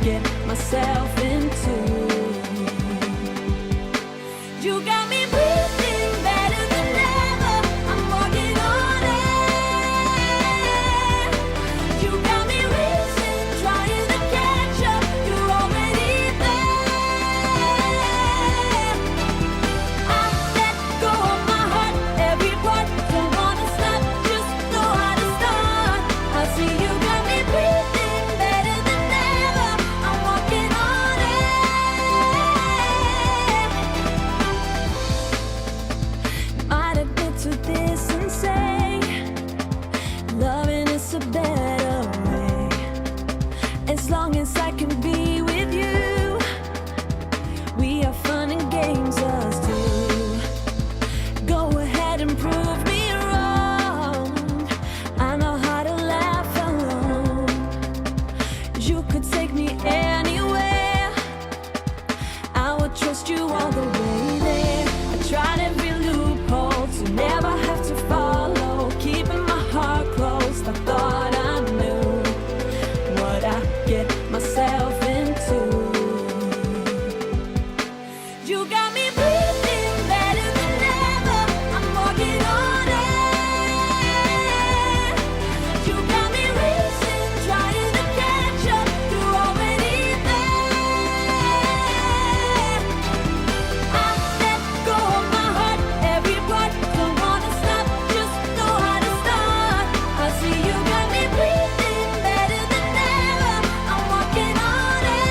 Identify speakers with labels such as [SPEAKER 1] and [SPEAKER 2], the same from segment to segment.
[SPEAKER 1] get myself into. You got me breathing better than ever. I'm working on it. You got me racing, trying to catch up. You're already there. I let go of my heart, every part. Don't wanna stop, just know how to start. I see you got me breathing better than ever. I'm working on it. Might admit to this and say, loving is a better way. As long as I can be with you, we have fun and games, us two. Go ahead and prove me wrong. I know how to laugh alone. You could take me anywhere. I would trust you all the way there. I tried every loophole to never have to follow. Keeping my heart closed, I thought I knew what I get myself into. You got me breathing better than ever. I'm working on it. You got me racing, trying to catch up. You're already there. I let go of my heart, every part. Don't wanna stop, just know how to start. I see you got me breathing better than ever. I'm working on it.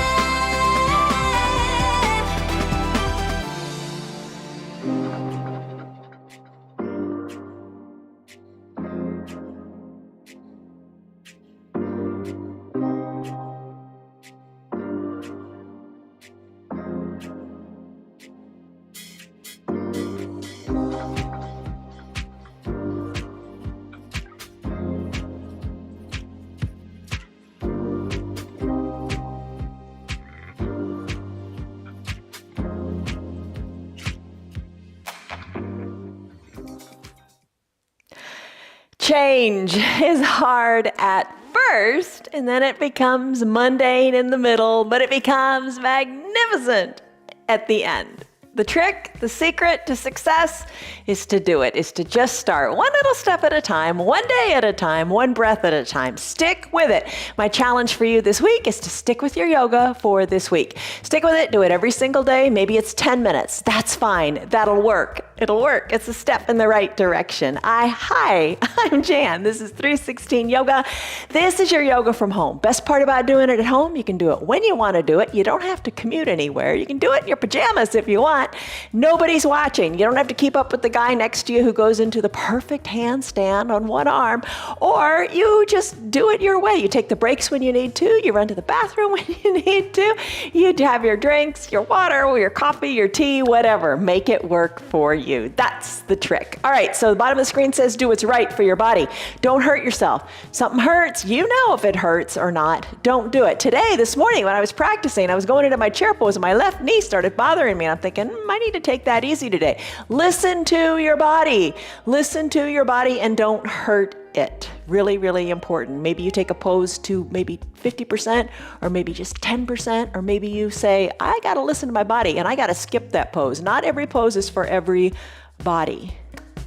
[SPEAKER 2] Change is hard at first, and then it becomes mundane in the middle, but it becomes magnificent at the end. The trick, the secret to success is to do it, is to just start one little step at a time, one day at a time, one breath at a time. Stick with it. My challenge for you this week is to stick with your yoga for this week. Stick with it, do it every single day. Maybe it's 10 minutes. That's fine. That'll work. It'll work. It's a step in the right direction. Hi, I'm Jan. This is 316 Yoga. This is your yoga from home. Best part about doing it at home, you can do it when you want to do it. You don't have to commute anywhere. You can do it in your pajamas if you want. Nobody's watching. You don't have to keep up with the guy next to you who goes into the perfect handstand on one arm, or you just do it your way. You take the breaks when you need to. You run to the bathroom when you need to. You have your drinks, your water, or your coffee, your tea, whatever. Make it work for you. That's the trick. All right, so the bottom of the screen says do what's right for your body. Don't hurt yourself. Something hurts, you know if it hurts or not. Don't do it. Today, this morning, when I was practicing, I was going into my chair pose and my left knee started bothering me. And I'm thinking, I need to take that easy today. Listen to your body. Listen to your body and don't hurt it. Really, really important. Maybe you take a pose to maybe 50% or maybe just 10%, or maybe you say, I got to listen to my body and I got to skip that pose. Not every pose is for every body.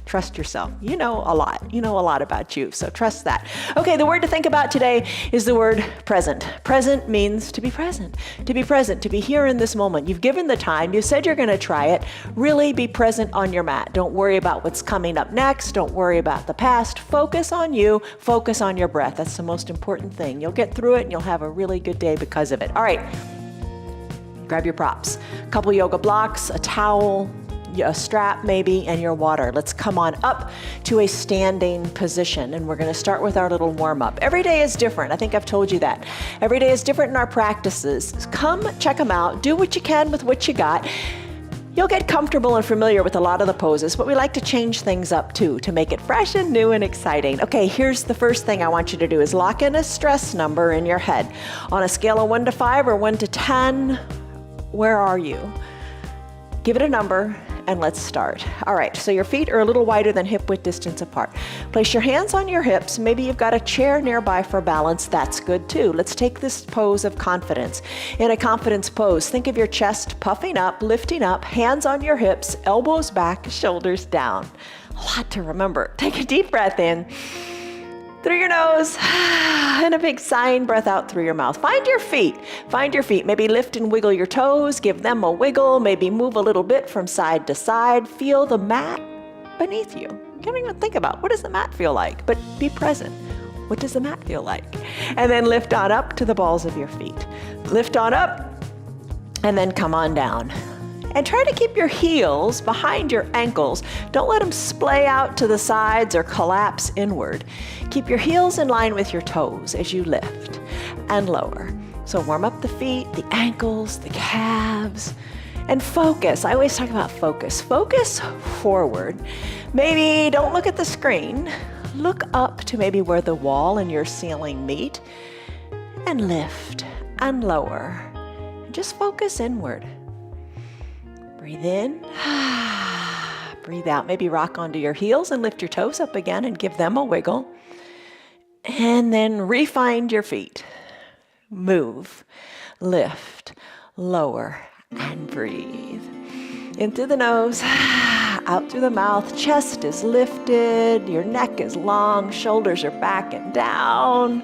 [SPEAKER 2] Trust yourself. You know a lot. You know a lot about you, so trust that. Okay, the word to think about today is the word present. Present means to be present. To be present, to be here in this moment. You've given the time. You said you're going to try it. Really be present on your mat. Don't worry about what's coming up next. Don't worry about the past. Focus on you. Focus on your breath. That's the most important thing. You'll get through it and you'll have a really good day because of it. All right. Grab your props. A couple yoga blocks, a towel, a strap maybe, and your water. Let's come on up to a standing position, and we're going to start with our little warm-up. Every day is different. I think I've told you that. Every day is different in our practices. Come check them out. Do what you can with what you got. You'll get comfortable and familiar with a lot of the poses, but we like to change things up too to make it fresh and new and exciting. Okay, here's the first thing I want you to do is lock in a stress number in your head. On a scale of 1 to 5 or 1 to 10, where are you? Give it a number and let's start. All right, so your feet are a little wider than hip width distance apart. Place your hands on your hips. Maybe you've got a chair nearby for balance. That's good too. Let's take this pose of confidence. In a confidence pose, think of your chest puffing up, lifting up, hands on your hips, elbows back, shoulders down. A lot to remember. Take a deep breath in through your nose and a big sighing breath out through your mouth. Find your feet. Find your feet. Maybe lift and wiggle your toes. Give them a wiggle. Maybe move a little bit from side to side. Feel the mat beneath you. Can't even think about what does the mat feel like, but be present. What does the mat feel like? And then lift on up to the balls of your feet. Lift on up and then come on down. And try to keep your heels behind your ankles. Don't let them splay out to the sides or collapse inward. Keep your heels in line with your toes as you lift and lower. So warm up the feet, the ankles, the calves, and focus. I always talk about focus. Focus forward. Maybe don't look at the screen. Look up to maybe where the wall and your ceiling meet, and lift and lower. And just focus inward. Breathe in, breathe out. Maybe rock onto your heels and lift your toes up again and give them a wiggle. And then re-find your feet. Move, lift, lower, and breathe. In through the nose, out through the mouth. Chest is lifted, your neck is long, shoulders are back and down.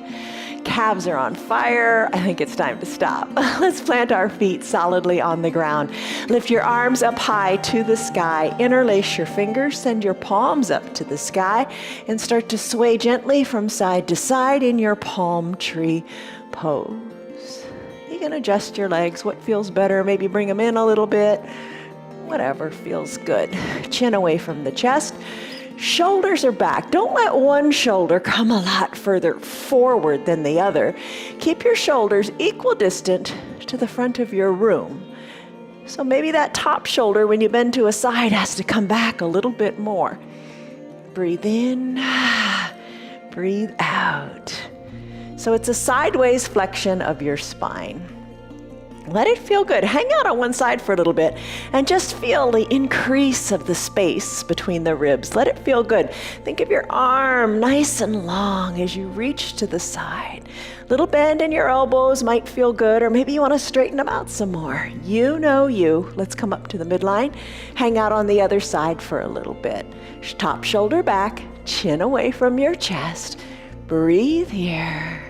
[SPEAKER 2] Calves are on fire. I think it's time to stop. Let's plant our feet solidly on the ground. Lift your arms up high to the sky. Interlace your fingers. Send your palms up to the sky and start to sway gently from side to side in your palm tree pose. You can adjust your legs. What feels better? Maybe bring them in a little bit. Whatever feels good. Chin away from the chest. Shoulders are back. Don't let one shoulder come a lot further forward than the other. Keep your shoulders equal distant to the front of your room. So maybe that top shoulder, when you bend to a side, has to come back a little bit more. Breathe in, breathe out. So it's a sideways flexion of your spine. Let it feel good. Hang out on one side for a little bit and just feel the increase of the space between the ribs. Let it feel good. Think of your arm nice and long as you reach to the side. Little bend in your elbows might feel good, or maybe you want to straighten them out some more. You know you. Let's come up to the midline. Hang out on the other side for a little bit. Top shoulder back, chin away from your chest. Breathe here.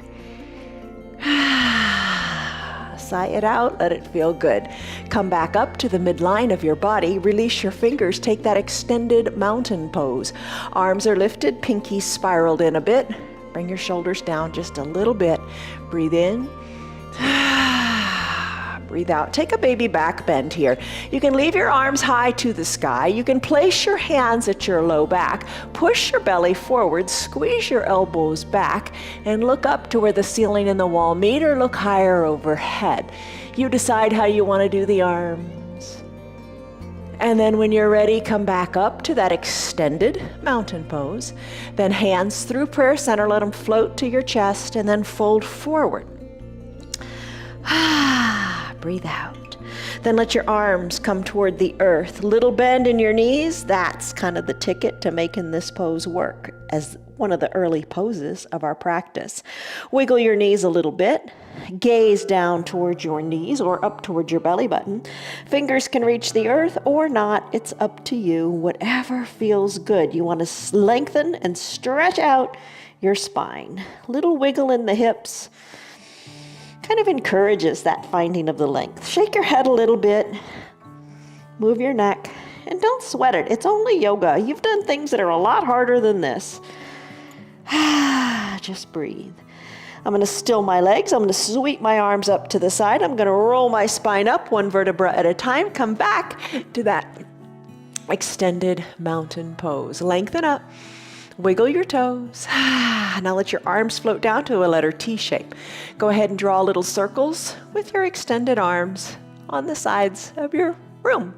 [SPEAKER 2] Sigh it out, let it feel good. Come back up to the midline of your body. Release your fingers. Take that extended mountain pose. Arms are lifted, pinkies spiraled in a bit. Bring your shoulders down just a little bit. Breathe in. Breathe out. Take a baby back bend here. You can leave your arms high to the sky. You can place your hands at your low back. Push your belly forward. Squeeze your elbows back and look up to where the ceiling and the wall meet, or look higher overhead. You decide how you want to do the arms. And then when you're ready, come back up to that extended mountain pose. Then hands through prayer center. Let them float to your chest and then fold forward. Breathe out. Then let your arms come toward the earth. Little bend in your knees. That's kind of the ticket to making this pose work as one of the early poses of our practice. Wiggle your knees a little bit. Gaze down towards your knees or up towards your belly button. Fingers can reach the earth or not. It's up to you. Whatever feels good. You want to lengthen and stretch out your spine. Little wiggle in the hips. Kind of encourages that finding of the length. Shake your head a little bit, move your neck, and don't sweat it. It's only yoga. You've done things that are a lot harder than this. Just breathe. I'm going to still my legs. I'm going to sweep my arms up to the side. I'm going to roll my spine up one vertebra at a time. Come back to that extended mountain pose. Lengthen up. Wiggle your toes. Now let your arms float down to a letter T shape. Go ahead and draw little circles with your extended arms on the sides of your room.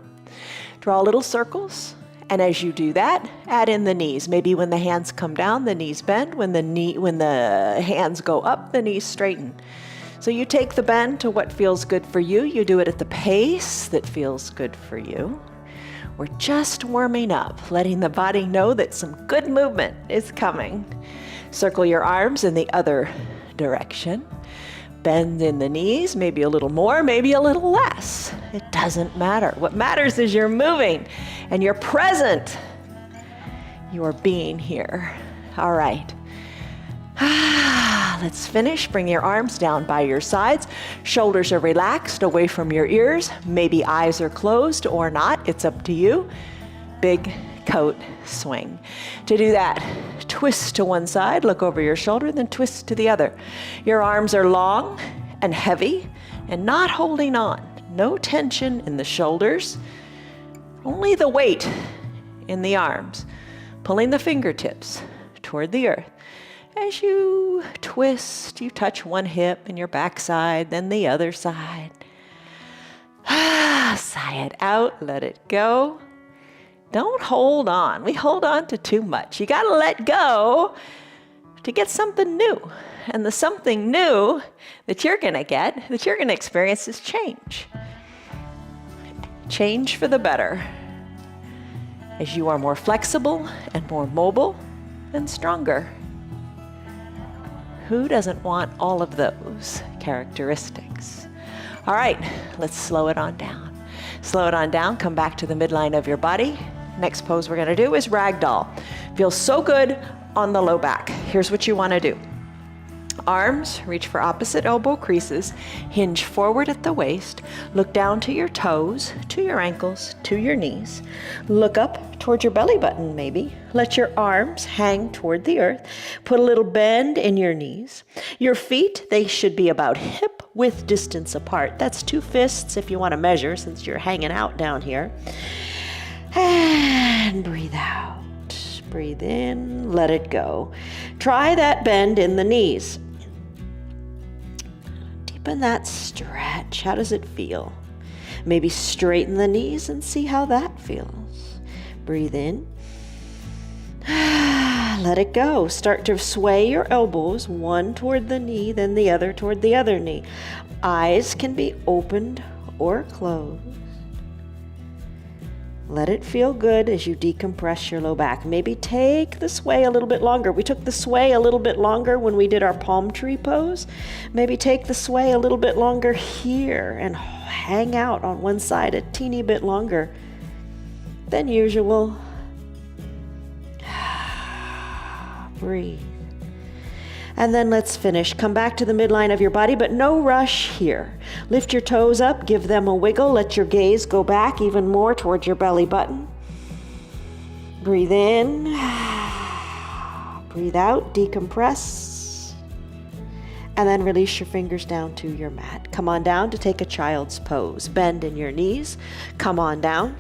[SPEAKER 2] Draw little circles, and as you do that, add in the knees. Maybe when the hands come down, the knees bend. When the hands go up, the knees straighten. So you take the bend to what feels good for you. You do it at the pace that feels good for you. We're just warming up, letting the body know that some good movement is coming. Circle your arms in the other direction. Bend in the knees, maybe a little more, maybe a little less. It doesn't matter. What matters is you're moving and you're present. You are being here. All right. Let's finish. Bring your arms down by your sides. Shoulders are relaxed away from your ears. Maybe eyes are closed or not. It's up to you. Big coat swing. To do that, twist to one side, look over your shoulder, then twist to the other. Your arms are long and heavy and not holding on. No tension in the shoulders, only the weight in the arms. Pulling the fingertips toward the earth. As you twist, you touch one hip in your backside, then the other side. Sigh it out, let it go. Don't hold on. We hold on to too much. You got to let go to get something new. And the something new that you're going to get, that you're going to experience, is change. Change for the better. As you are more flexible and more mobile and stronger. Who doesn't want all of those characteristics? All right, let's slow it on down. Slow it on down, come back to the midline of your body. Next pose we're gonna do is ragdoll. Feels so good on the low back. Here's what you wanna do. Arms, reach for opposite elbow creases, hinge forward at the waist, look down to your toes, to your ankles, to your knees. Look up toward your belly button maybe. Let your arms hang toward the earth. Put a little bend in your knees. Your feet, they should be about hip width distance apart. That's 2 fists if you want to measure since you're hanging out down here. And breathe out. Breathe in, let it go. Try that bend in the knees. Deepen that stretch. How does it feel? Maybe straighten the knees and see how that feels. Breathe in. Let it go. Start to sway your elbows, one toward the knee, then the other toward the other knee. Eyes can be opened or closed. Let it feel good as you decompress your low back. Maybe take the sway a little bit longer. We took the sway a little bit longer when we did our palm tree pose. Maybe take the sway a little bit longer here and hang out on one side a teeny bit longer than usual. Breathe. And then let's finish. Come back to the midline of your body, but no rush here. Lift your toes up, give them a wiggle. Let your gaze go back even more towards your belly button. Breathe in. Breathe out, decompress. And then release your fingers down to your mat. Come on down to take a child's pose. Bend in your knees. Come on down.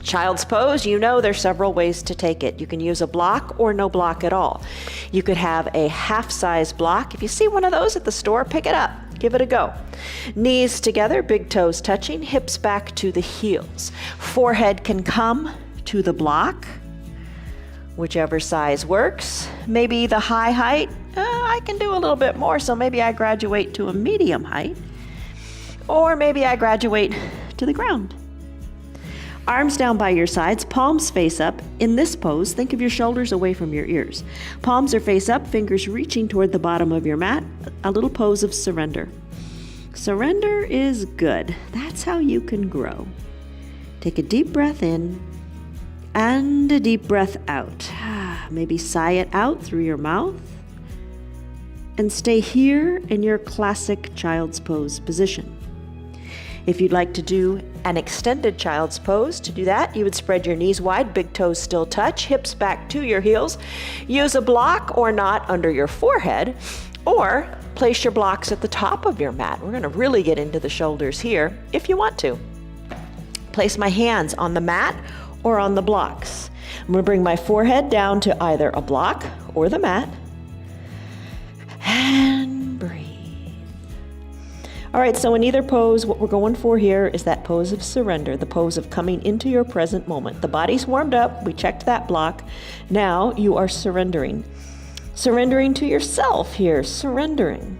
[SPEAKER 2] Child's pose, you know there's several ways to take it. You can use a block or no block at all. You could have a half-size block. If you see one of those at the store, pick it up. Give it a go. Knees together, big toes touching, hips back to the heels. Forehead can come to the block, whichever size works. Maybe the high height, I can do a little bit more, so maybe I graduate to a medium height. Or maybe I graduate to the ground. Arms down by your sides, palms face up. In this pose, think of your shoulders away from your ears. Palms are face up, fingers reaching toward the bottom of your mat. A little pose of surrender. Surrender is good. That's how you can grow. Take a deep breath in and a deep breath out. Maybe sigh it out through your mouth. And stay here in your classic child's pose position. If you'd like to do an extended child's pose, to do that, you would spread your knees wide, big toes still touch, hips back to your heels. Use a block or not under your forehead, or place your blocks at the top of your mat. We're going to really get into the shoulders here if you want to. Place my hands on the mat or on the blocks. I'm going to bring my forehead down to either a block or the mat. And breathe. All right, so in either pose, what we're going for here is that pose of surrender, the pose of coming into your present moment. The body's warmed up. We checked that block. Now you are surrendering. Surrendering to yourself here, surrendering.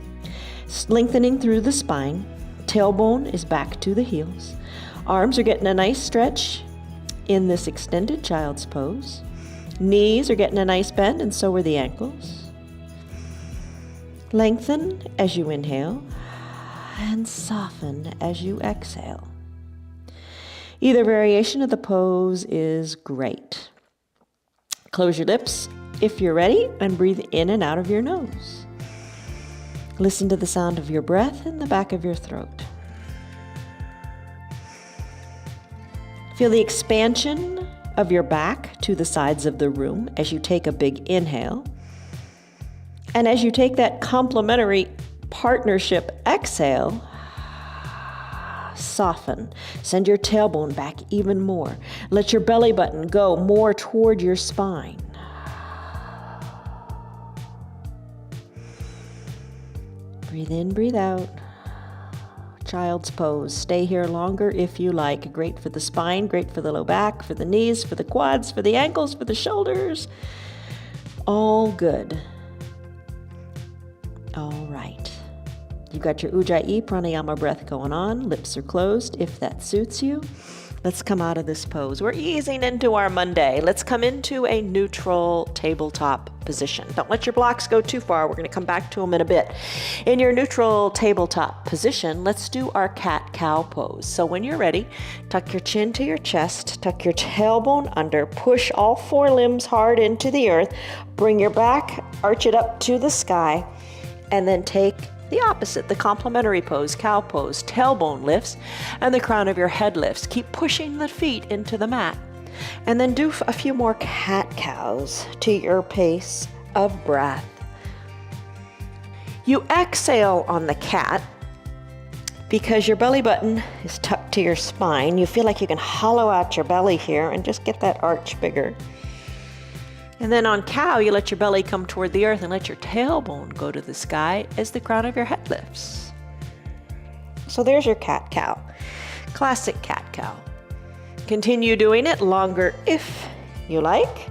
[SPEAKER 2] Lengthening through the spine. Tailbone is back to the heels. Arms are getting a nice stretch. in this extended child's pose. Knees are getting a nice bend, and so are the ankles. Lengthen as you inhale and soften as you exhale. Either variation of the pose is great. Close your lips if you're ready and breathe in and out of your nose. Listen to the sound of your breath in the back of your throat. Feel the expansion of your back to the sides of the room as you take a big inhale. And as you take that complementary partnership exhale, soften. Send your tailbone back even more. Let your belly button go more toward your spine. Breathe in, breathe out. Child's pose. Stay here longer if you like. Great for the spine, great for the low back, for the knees, for the quads, for the ankles, for the shoulders. All good. All right. You've got your Ujjayi Pranayama breath going on. Lips are closed if that suits you. Let's come out of this pose. We're easing into our Monday. Let's come into a neutral tabletop position. Don't let your blocks go too far. We're going to come back to them in a bit. In your neutral tabletop position, let's do our cat-cow pose. So when you're ready, tuck your chin to your chest, tuck your tailbone under, push all four limbs hard into the earth, bring your back, arch it up to the sky, and then take the opposite, the complementary pose, cow pose. Tailbone lifts and the crown of your head lifts. Keep pushing the feet into the mat. And then do a few more cat-cows to your pace of breath. You exhale on the cat because your belly button is tucked to your spine. You feel like you can hollow out your belly here and just get that arch bigger. And then on cow, you let your belly come toward the earth and let your tailbone go to the sky as the crown of your head lifts. So there's your cat-cow. Classic cat-cow. Continue doing it longer if you like.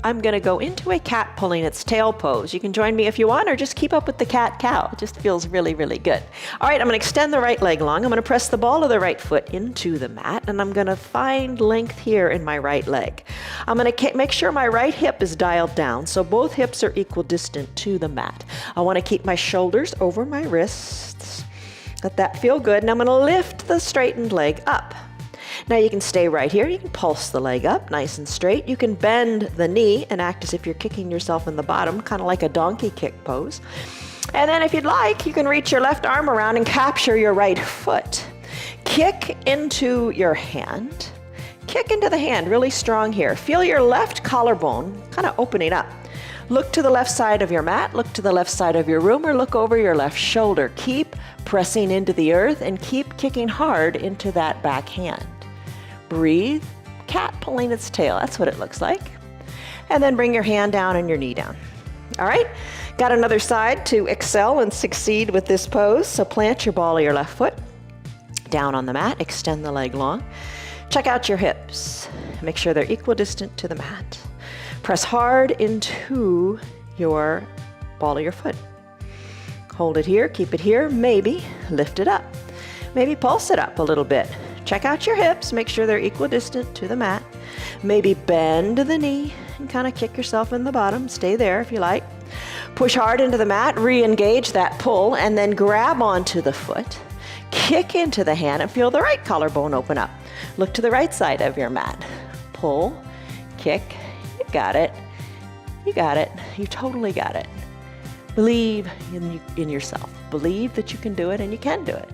[SPEAKER 2] I'm going to go into a cat pulling its tail pose. You can join me if you want, or just keep up with the cat-cow. It just feels really, really good. All right, I'm going to extend the right leg long. I'm going to press the ball of the right foot into the mat, and I'm going to find length here in my right leg. I'm going to make sure my right hip is dialed down, so both hips are equal distant to the mat. I want to keep my shoulders over my wrists. Let that feel good, and I'm going to lift the straightened leg up. Now you can stay right here. You can pulse the leg up nice and straight. You can bend the knee and act as if you're kicking yourself in the bottom, kind of like a donkey kick pose. And then if you'd like, you can reach your left arm around and capture your right foot. Kick into your hand. Kick into the hand, really strong here. Feel your left collarbone kind of opening up. Look to the left side of your mat, look to the left side of your room, or look over your left shoulder. Keep pressing into the earth and keep kicking hard into that back hand. Breathe, cat pulling its tail. That's what it looks like. And then bring your hand down and your knee down. All right, got another side to excel and succeed with this pose. So plant your ball of your left foot down on the mat, extend the leg long. Check out your hips. Make sure they're equidistant to the mat. Press hard into your ball of your foot. Hold it here, keep it here, maybe lift it up. Maybe pulse it up a little bit. Check out your hips, make sure they're equidistant to the mat. Maybe bend the knee and kind of kick yourself in the bottom. Stay there if you like. Push hard into the mat, re-engage that pull, and then grab onto the foot. Kick into the hand and feel the right collarbone open up. Look to the right side of your mat. Pull, kick, you got it. You got it. You totally got it. Believe in yourself. Believe that you can do it, and you can do it.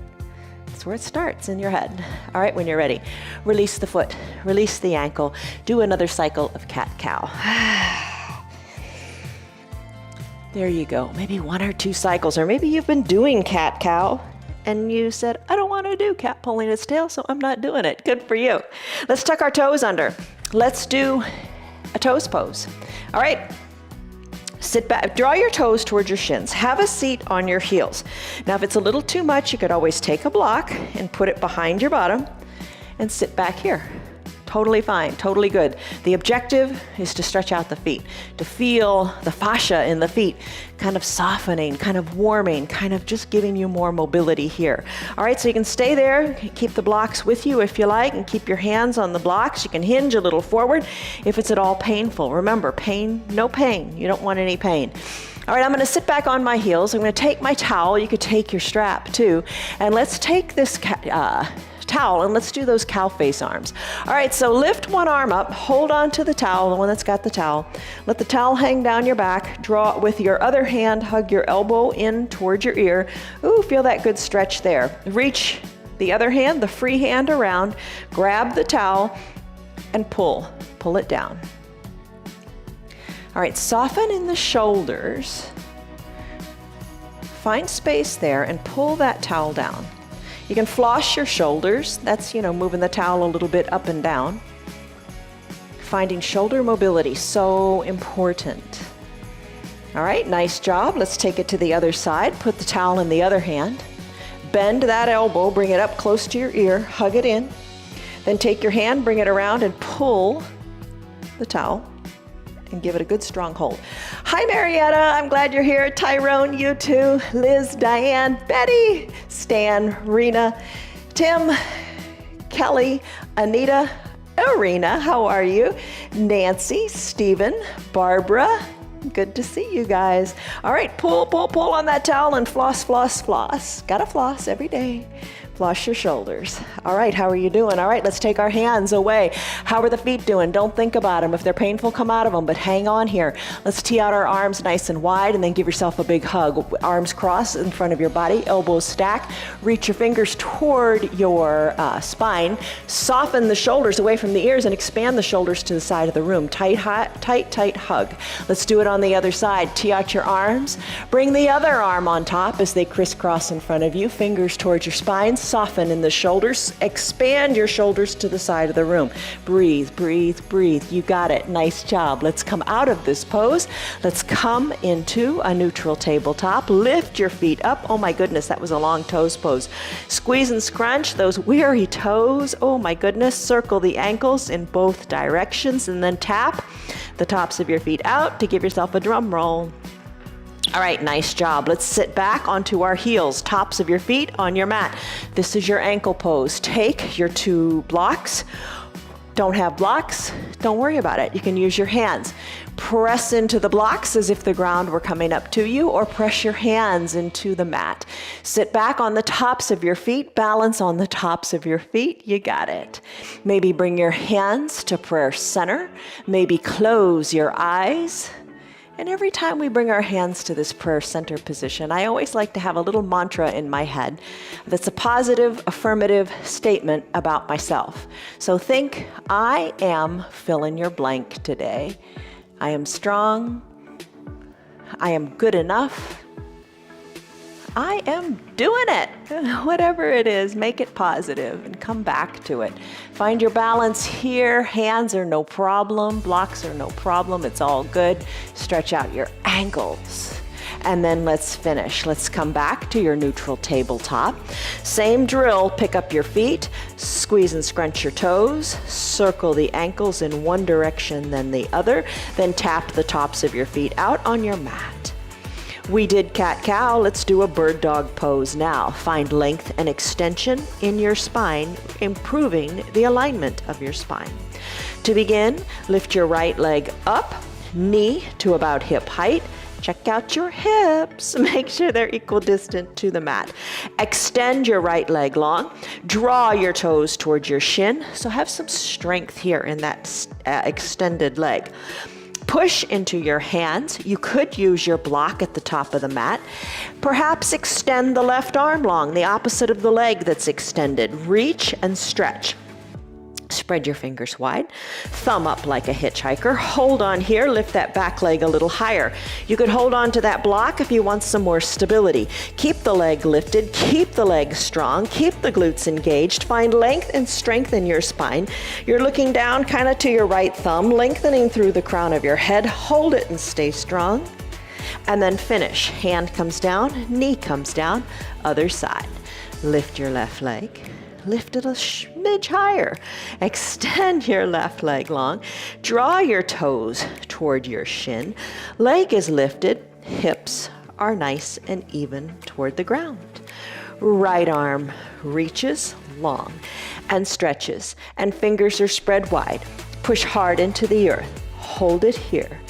[SPEAKER 2] That's where it starts, in your head. All right, when you're ready, release the foot, release the ankle, do another cycle of cat-cow. There you go. Maybe 1 or 2 cycles, or maybe you've been doing cat-cow and you said, I don't want to do cat pulling its tail, so I'm not doing it. Good for you. Let's tuck our toes under. Let's do a toes pose. All right. Sit back, draw your toes towards your shins. Have a seat on your heels. Now, if it's a little too much, you could always take a block and put it behind your bottom and sit back here. Totally fine, totally good. The objective is to stretch out the feet, to feel the fascia in the feet kind of softening, kind of warming, kind of just giving you more mobility here. All right, so you can stay there, keep the blocks with you if you like, and keep your hands on the blocks. You can hinge a little forward if it's at all painful. Remember, pain, no pain. You don't want any pain. All right, I'm gonna sit back on my heels. I'm gonna take my towel. You could take your strap too. And let's take this towel and let's do those cow face arms. All right, so lift one arm up, hold on to the towel, the one that's got the towel. Let the towel hang down your back. Draw it with your other hand, hug your elbow in towards your ear. Ooh, feel that good stretch there. Reach the other hand, the free hand around, grab the towel and pull it down. All right, soften in the shoulders. Find space there and pull that towel down. You can floss your shoulders. That's, moving the towel a little bit up and down. Finding shoulder mobility, so important. All right, nice job. Let's take it to the other side. Put the towel in the other hand. Bend that elbow, bring it up close to your ear, hug it in. Then take your hand, bring it around and pull the towel and give it a good strong hold. Hi, Marietta. I'm glad you're here. Tyrone, you too. Liz, Diane, Betty, Stan, Rena, Tim, Kelly, Anita, Arena, how are you? Nancy, Stephen, Barbara. Good to see you guys. All right, pull on that towel and floss, floss, floss. Gotta floss every day. Floss your shoulders. All right, how are you doing? All right, let's take our hands away. How are the feet doing? Don't think about them. If they're painful, come out of them, but hang on here. Let's tee out our arms nice and wide and then give yourself a big hug. Arms crossed in front of your body, elbows stacked. Reach your fingers toward your spine. Soften the shoulders away from the ears and expand the shoulders to the side of the room. Tight hug. Let's do it on the other side. Tee out your arms. Bring the other arm on top as they crisscross in front of you. Fingers towards your spine. Soften in the shoulders. Expand your shoulders to the side of the room. Breathe, breathe, breathe. You got it. Nice job. Let's come out of this pose. Let's come into a neutral tabletop. Lift your feet up. Oh my goodness, that was a long toes pose. Squeeze and scrunch those weary toes. Oh my goodness. Circle the ankles in both directions and then tap the tops of your feet out to give yourself a drum roll. All right, nice job. Let's sit back onto our heels, tops of your feet on your mat. This is your ankle pose. Take your two blocks. Don't have blocks? Don't worry about it. You can use your hands. Press into the blocks as if the ground were coming up to you, or press your hands into the mat. Sit back on the tops of your feet. Balance on the tops of your feet. You got it. Maybe bring your hands to prayer center. Maybe close your eyes. And every time we bring our hands to this prayer center position, I always like to have a little mantra in my head that's a positive, affirmative statement about myself. So think, I am fill in your blank today. I am strong. I am good enough. I am doing it. Whatever it is, make it positive and come back to it. Find your balance here. Hands are no problem. Blocks are no problem. It's all good. Stretch out your ankles. And then let's finish. Let's come back to your neutral tabletop. Same drill. Pick up your feet. Squeeze and scrunch your toes. Circle the ankles in one direction, then the other. Then tap the tops of your feet out on your mat. We did cat-cow. Let's do a bird dog pose now. Find length and extension in your spine, improving the alignment of your spine. To begin, lift your right leg up, knee to about hip height. Check out your hips. Make sure they're equidistant to the mat. Extend your right leg long. Draw your toes towards your shin. So have some strength here in that extended leg. Push into your hands. You could use your block at the top of the mat. Perhaps extend the left arm long, the opposite of the leg that's extended. Reach and stretch. Spread your fingers wide. Thumb up like a hitchhiker. Hold on here. Lift that back leg a little higher. You could hold on to that block if you want some more stability. Keep the leg lifted. Keep the leg strong. Keep the glutes engaged. Find length and strength in your spine. You're looking down kind of to your right thumb, lengthening through the crown of your head. Hold it and stay strong. And then finish. Hand comes down, knee comes down, other side. Lift your left leg. Lift it a smidge higher. Extend your left leg long. Draw your toes toward your shin. Leg is lifted. Hips are nice and even toward the ground. Right arm reaches long and stretches, and fingers are spread wide. Push hard into the earth. Hold it here.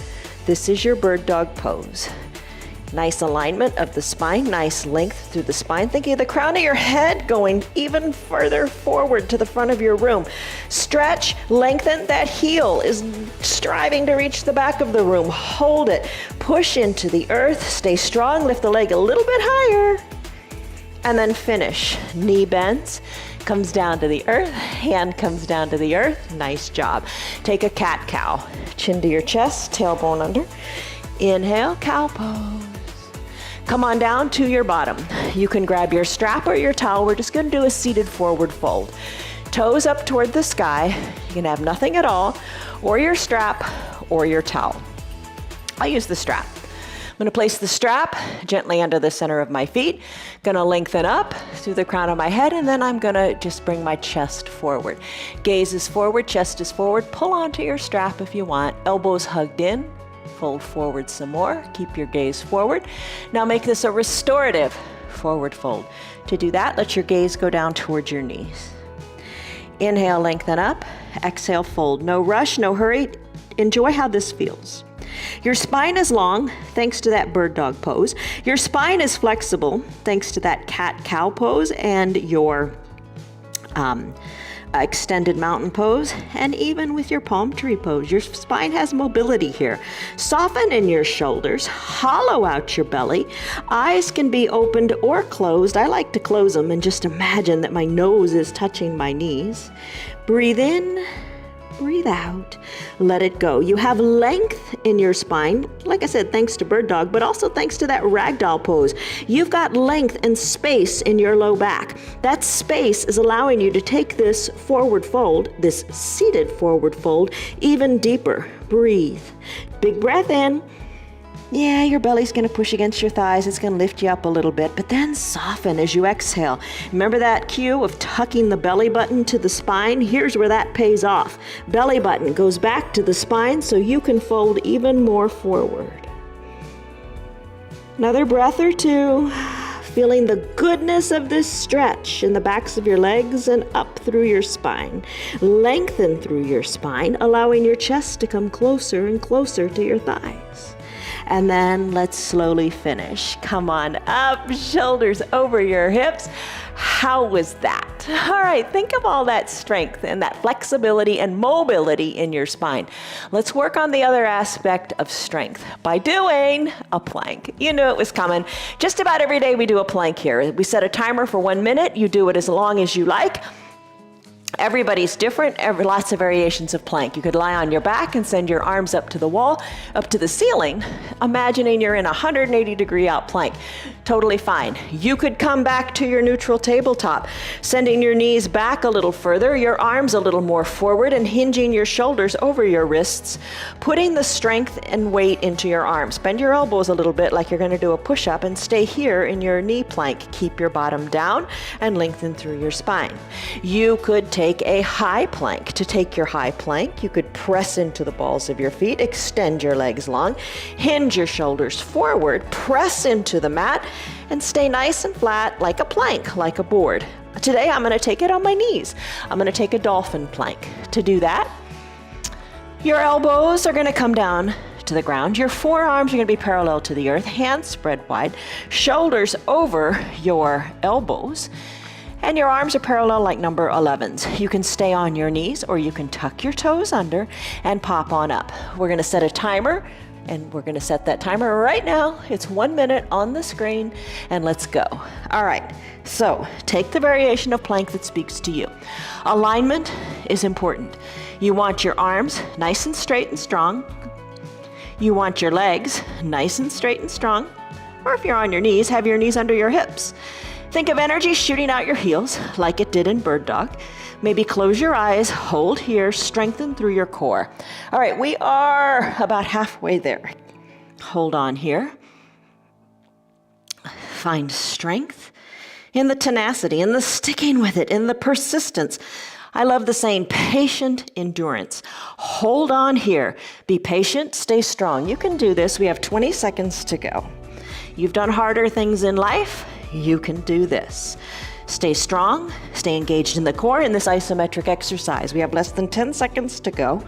[SPEAKER 2] This is your bird dog pose. Nice alignment of the spine, nice length through the spine. Thinking of the crown of your head going even further forward to the front of your room. Stretch, lengthen. That heel is striving to reach the back of the room. Hold it. Push into the earth. Stay strong. Lift the leg a little bit higher. And then finish. Knee bends, comes down to the earth, hand comes down to the earth. Nice job. Take a cat-cow. Chin to your chest, tailbone under. Inhale, cow pose. Come on down to your bottom. You can grab your strap or your towel. We're just going to do a seated forward fold. Toes up toward the sky. You can have nothing at all, or your strap or your towel. I'll use the strap. I'm going to place the strap gently under the center of my feet. Going to lengthen up through the crown of my head, and then I'm going to just bring my chest forward. Gaze is forward, chest is forward. Pull onto your strap if you want. Elbows hugged in. Fold forward some more. Keep your gaze forward. Now make this a restorative forward fold. To do that, let your gaze go down towards your knees. Inhale, lengthen up. Exhale, fold. No rush, no hurry. Enjoy how this feels. Your spine is long, thanks to that bird dog pose. Your spine is flexible, thanks to that cat-cow pose and your extended mountain pose, and even with your palm tree pose. Your spine has mobility here. Soften in your shoulders, hollow out your belly. Eyes can be opened or closed. I like to close them and just imagine that my nose is touching my knees. Breathe in. Breathe out. Let it go. You have length in your spine, like I said, thanks to bird dog, but also thanks to that ragdoll pose. You've got length and space in your low back. That space is allowing you to take this forward fold, this seated forward fold, even deeper. Breathe. Big breath in. Yeah, your belly's going to push against your thighs. It's going to lift you up a little bit, but then soften as you exhale. Remember that cue of tucking the belly button to the spine? Here's where that pays off. Belly button goes back to the spine so you can fold even more forward. Another breath or two. Feeling the goodness of this stretch in the backs of your legs and up through your spine. Lengthen through your spine, allowing your chest to come closer and closer to your thighs. And then let's slowly finish. Come on up, shoulders over your hips. How was that? All right, think of all that strength and that flexibility and mobility in your spine. Let's work on the other aspect of strength by doing a plank. You knew it was coming. Just about every day we do a plank here. We set a timer for 1 minute. You do it as long as you like. Everybody's different, lots of variations of plank. You could lie on your back and send your arms up to the wall, up to the ceiling, imagining you're in a 180-degree out plank. Totally fine. You could come back to your neutral tabletop, sending your knees back a little further, your arms a little more forward, and hinging your shoulders over your wrists, putting the strength and weight into your arms. Bend your elbows a little bit like you're going to do a push-up, and stay here in your knee plank. Keep your bottom down and lengthen through your spine. You could take a high plank. To take your high plank, you could press into the balls of your feet, extend your legs long, hinge your shoulders forward, press into the mat, and stay nice and flat like a plank, like a board. Today I'm going to take it on my knees. I'm going to take a dolphin plank. To do that, your elbows are going to come down to the ground. Your forearms are going to be parallel to the earth, hands spread wide, shoulders over your elbows, and your arms are parallel like number 11s. You can stay on your knees or you can tuck your toes under and pop on up. We're going to set a timer, and we're going to set that timer right now. It's 1 minute on the screen, and let's go. All right, so take the variation of plank that speaks to you. Alignment is important. You want your arms nice and straight and strong. You want your legs nice and straight and strong. Or if you're on your knees, have your knees under your hips. Think of energy shooting out your heels like it did in bird dog. Maybe close your eyes, hold here, strengthen through your core. All right, we are about halfway there. Hold on here. Find strength in the tenacity, in the sticking with it, in the persistence. I love the saying, patient endurance. Hold on here. Be patient, stay strong. You can do this. We have 20 seconds to go. You've done harder things in life. You can do this. Stay strong, stay engaged in the core in this isometric exercise. We have less than 10 seconds to go.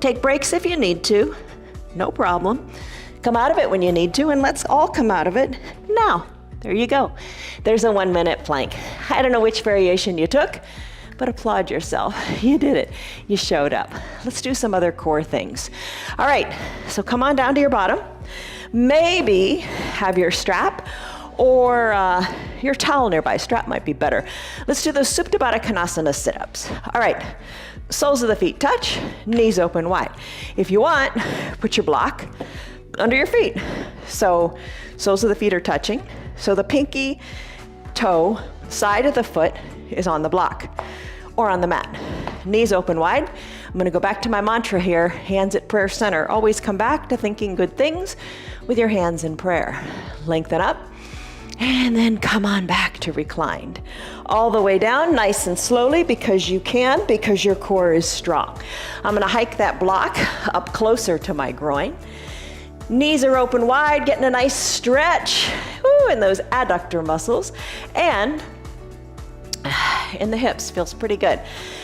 [SPEAKER 2] Take breaks if you need to. No problem. Come out of it when you need to, and let's all come out of it now. There you go. There's a 1-minute plank. I don't know which variation you took, but applaud yourself. You did it. You showed up. Let's do some other core things. All right, so come on down to your bottom. Maybe have your strap or your towel nearby. Strap might be better. Let's do those Supta Baddha Konasana sit-ups. All right, soles of the feet touch, knees open wide. If you want, put your block under your feet. So soles of the feet are touching. So the pinky toe side of the foot is on the block or on the mat. Knees open wide. I'm gonna go back to my mantra here, hands at prayer center. Always come back to thinking good things with your hands in prayer. Lengthen up, and then come on back to reclined. All the way down, nice and slowly, because you can, because your core is strong. I'm gonna hike that block up closer to my groin. Knees are open wide, getting a nice stretch in those adductor muscles. And in the hips, feels pretty good.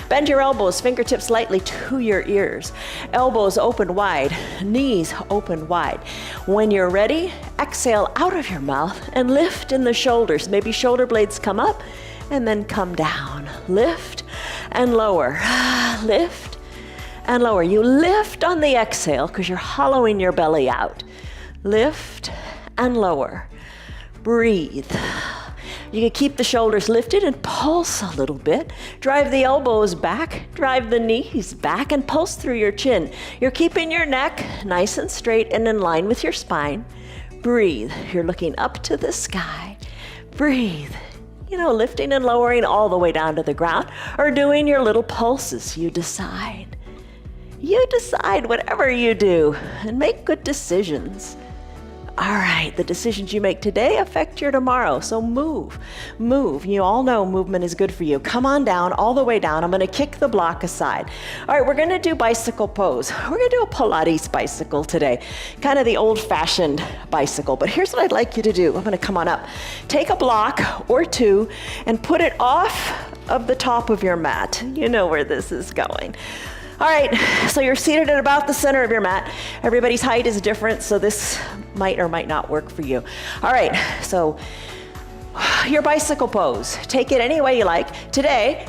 [SPEAKER 2] Bend your elbows, fingertips lightly to your ears. Elbows open wide, knees open wide. When you're ready, exhale out of your mouth and lift in the shoulders. Maybe shoulder blades come up and then come down. Lift and lower, lift and lower. You lift on the exhale because you're hollowing your belly out. Lift and lower. Breathe. You can keep the shoulders lifted and pulse a little bit. Drive the elbows back, drive the knees back, and pulse through your chin. You're keeping your neck nice and straight and in line with your spine. Breathe. You're looking up to the sky. Breathe. Lifting and lowering all the way down to the ground, or doing your little pulses. You decide. You decide whatever you do, and make good decisions. All right, the decisions you make today affect your tomorrow, so move. You all know movement is good for you. Come on down, all the way down. I'm gonna kick the block aside. All right, we're gonna do bicycle pose. We're gonna do a Pilates bicycle today, kind of the old-fashioned bicycle, but here's what I'd like you to do. I'm gonna come on up. Take a block or two and put it off of the top of your mat. You know where this is going. All right, so you're seated at about the center of your mat. Everybody's height is different, so this might or might not work for you. All right, so your bicycle pose. Take it any way you like. Today,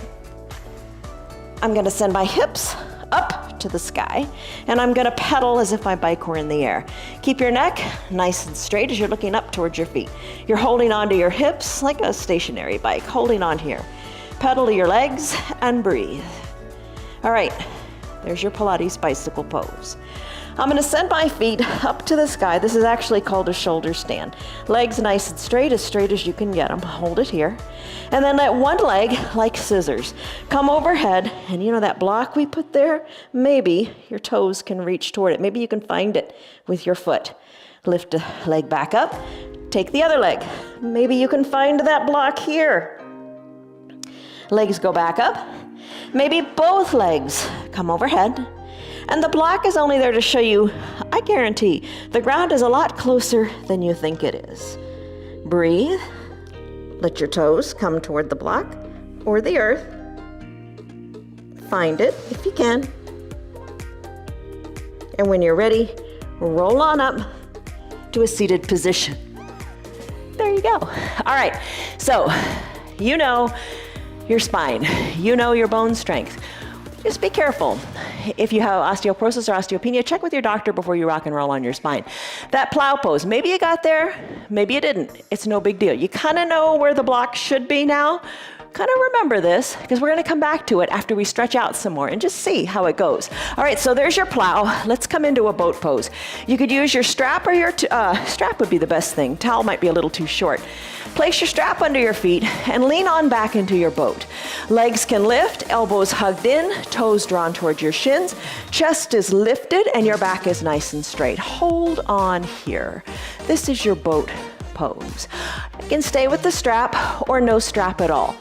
[SPEAKER 2] I'm gonna send my hips up to the sky, and I'm gonna pedal as if my bike were in the air. Keep your neck nice and straight as you're looking up towards your feet. You're holding onto your hips like a stationary bike, holding on here. Pedal to your legs and breathe. All right. There's your Pilates bicycle pose. I'm gonna send my feet up to the sky. This is actually called a shoulder stand. Legs nice and straight as you can get them. Hold it here. And then let one leg, like scissors, come overhead. And that block we put there, maybe your toes can reach toward it. Maybe you can find it with your foot. Lift a leg back up. Take the other leg. Maybe you can find that block here. Legs go back up. Maybe both legs come overhead. And the block is only there to show you, I guarantee, the ground is a lot closer than you think it is. Breathe. Let your toes come toward the block or the earth. Find it if you can. And when you're ready, roll on up to a seated position. There you go. All right, so your spine, your bone strength. Just be careful. If you have osteoporosis or osteopenia, check with your doctor before you rock and roll on your spine. That plow pose, maybe you got there, maybe you didn't. It's no big deal. You kind of know where the block should be now. Kind of remember this, because we're going to come back to it after we stretch out some more and just see how it goes. All right, so there's your plow. Let's come into a boat pose. You could use your strap, or your strap would be the best thing. Towel might be a little too short. Place your strap under your feet and lean on back into your boat. Legs can lift, elbows hugged in, toes drawn towards your shins. Chest is lifted and your back is nice and straight. Hold on here. This is your boat pose. You can stay with the strap or no strap at all.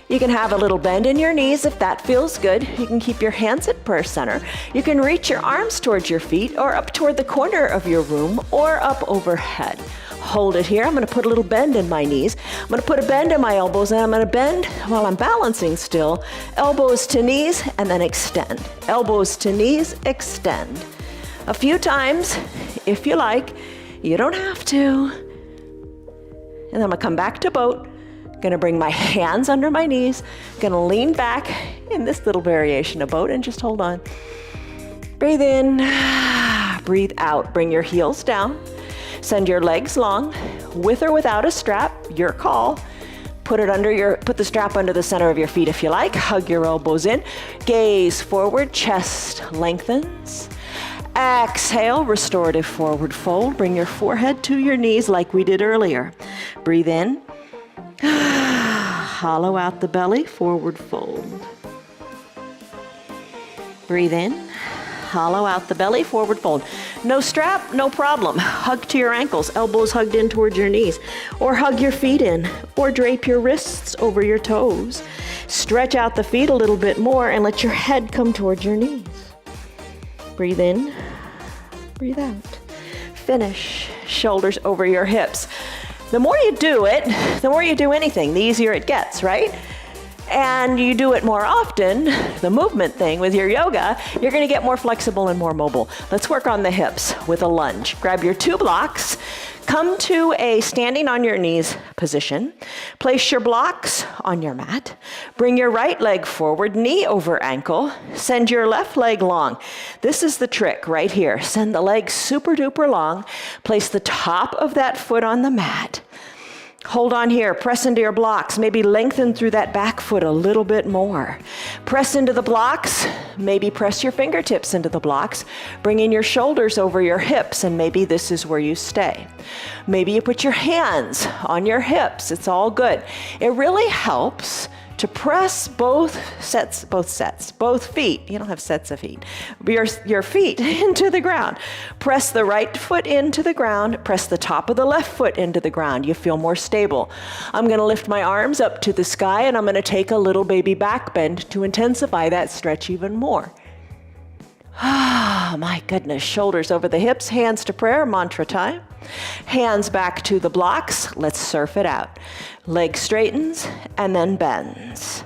[SPEAKER 2] You can have a little bend in your knees if that feels good. You can keep your hands at prayer center. You can reach your arms towards your feet or up toward the corner of your room or up overhead. Hold it here. I'm going to put a little bend in my knees. I'm going to put a bend in my elbows, and I'm going to bend while I'm balancing still. Elbows to knees and then extend. Elbows to knees, extend. A few times, if you like. You don't have to. And I'm going to come back to boat. Gonna bring my hands under my knees, gonna lean back in this little variation of boat and just hold on. Breathe in, breathe out. Bring your heels down. Send your legs long, with or without a strap, your call. Put the strap under the center of your feet if you like. Hug your elbows in. Gaze forward, chest lengthens. Exhale, restorative forward fold. Bring your forehead to your knees like we did earlier. Breathe in. Hollow out the belly, forward fold. Breathe in, hollow out the belly, forward fold. No strap, no problem. Hug to your ankles, elbows hugged in towards your knees, or hug your feet in, or drape your wrists over your toes. Stretch out the feet a little bit more and let your head come towards your knees. Breathe in, breathe out. Finish, shoulders over your hips. The more you do it, the more you do anything, the easier it gets, right? And you do it more often, the movement thing with your yoga, you're gonna get more flexible and more mobile. Let's work on the hips with a lunge. Grab your 2 blocks, come to a standing on your knees position. Place your blocks on your mat. Bring your right leg forward, knee over ankle. Send your left leg long. This is the trick right here. Send the leg super duper long. Place the top of that foot on the mat. Hold on here, press into your blocks, maybe lengthen through that back foot a little bit more. Press into the blocks, maybe press your fingertips into the blocks, bring in your shoulders over your hips, and maybe this is where you stay. Maybe you put your hands on your hips, it's all good. It really helps to press both feet, you don't have sets of feet, your feet into the ground. Press the right foot into the ground, press the top of the left foot into the ground. You feel more stable. I'm gonna lift my arms up to the sky and I'm gonna take a little baby back bend to intensify that stretch even more. Ah, my goodness, shoulders over the hips, hands to prayer, mantra time. Hands back to the blocks, let's surf it out. Leg straightens and then bends.